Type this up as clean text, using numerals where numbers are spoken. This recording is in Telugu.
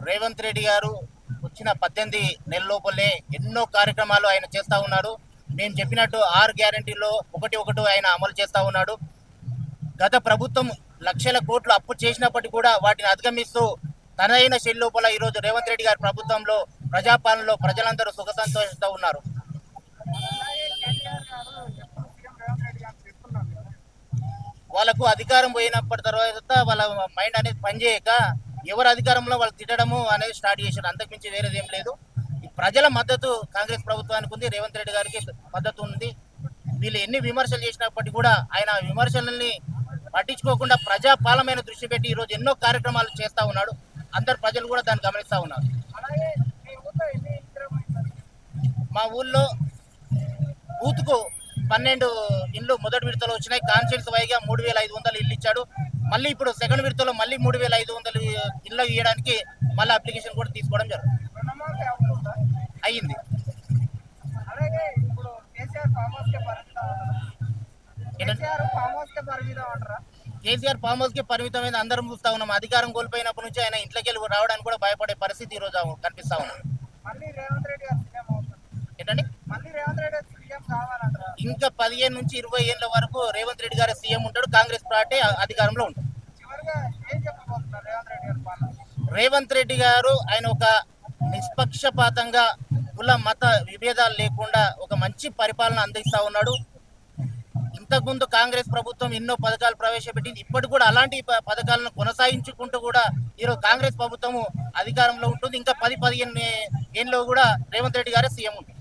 రేవంత్ రెడ్డి గారు వచ్చిన 18 నెలల లోపలే ఎన్నో కార్యక్రమాలు ఆయన చేస్తా ఉన్నాడు. మేము చెప్పినట్టు 6 గ్యారెంటీలో ఒకటి ఆయన అమలు చేస్తా ఉన్నాడు. గత ప్రభుత్వం లక్షల కోట్లు అప్పు చేసినప్పటికీ కూడా వాటిని అధిగమిస్తూ తనదైన శైలి లోపల ఈరోజు రేవంత్ రెడ్డి గారి ప్రభుత్వంలో ప్రజాపాలనలో ప్రజలందరూ సుఖ సంతోషంతో ఉన్నారు. వాళ్ళకు అధికారం పోయినప్పటి తర్వాత వాళ్ళ మైండ్ అనేది పనిచేయక ఎవరు అధికారంలో వాళ్ళు తిట్టడము అనేది స్టార్ట్ చేశారు. అంతకుమించి వేరేది ఏం లేదు. ప్రజల మద్దతు కాంగ్రెస్ ప్రభుత్వానికి ఉంది, రేవంత్ రెడ్డి గారికి మద్దతు ఉంది. వీళ్ళు ఎన్ని విమర్శలు చేసినప్పటికీ కూడా ఆయన విమర్శలని పట్టించుకోకుండా ప్రజాపాలమైన దృష్టి పెట్టి ఈరోజు ఎన్నో కార్యక్రమాలు చేస్తూ ఉన్నాడు. అందరు ప్రజలు కూడా దాన్ని గమనిస్తూ ఉన్నారు. మా ఊళ్ళో బూత్కు 12 ఇండ్లు మొదటి విడతలో వచ్చినాయి. కాన్స్టిట్యూన్స్ వైగా 3,500 ఇల్లు ఇచ్చాడు. మళ్ళీ ఇప్పుడు సెకండ్ విడతలో మళ్ళీ 3,500 ఇళ్ళు ఇవ్వడానికి మళ్ళీ అప్లికేషన్ కూడా తీసుకోవడం జరుగుతుంది. అయ్యింది. కేసీఆర్ ఫామ్ హౌస్ కి పరిమితమైన అందరం చూస్తా ఉన్నాం. అధికారం కోల్పోయినప్పటి నుంచి ఆయన ఇంట్లోకి వెళ్ళి రావడానికి కూడా భయపడే పరిస్థితి ఈ రోజు కనిపిస్తా ఉన్నాం. ఏంటండి, ఇంకా 15 నుంచి 20 ఏళ్ళ వరకు రేవంత్ రెడ్డి గారు సీఎం ఉంటాడు. కాంగ్రెస్ పార్టీ అధికారంలో ఉంటుంది. రేవంత్ రెడ్డి గారు ఆయన ఒక నిష్పక్షపాతంగా కుల మత విభేదాలు లేకుండా ఒక మంచి పరిపాలన అందిస్తా ఉన్నాడు. ఇంతకుముందు కాంగ్రెస్ ప్రభుత్వం ఎన్నో పథకాలు ప్రవేశపెట్టింది. ఇప్పటి కూడా అలాంటి పథకాలను కొనసాగించుకుంటూ కూడా ఈరోజు కాంగ్రెస్ ప్రభుత్వము అధికారంలో ఉంటుంది. ఇంకా 10-15 ఏళ్ళలో కూడా రేవంత్ రెడ్డి గారే సీఎం ఉంటుంది.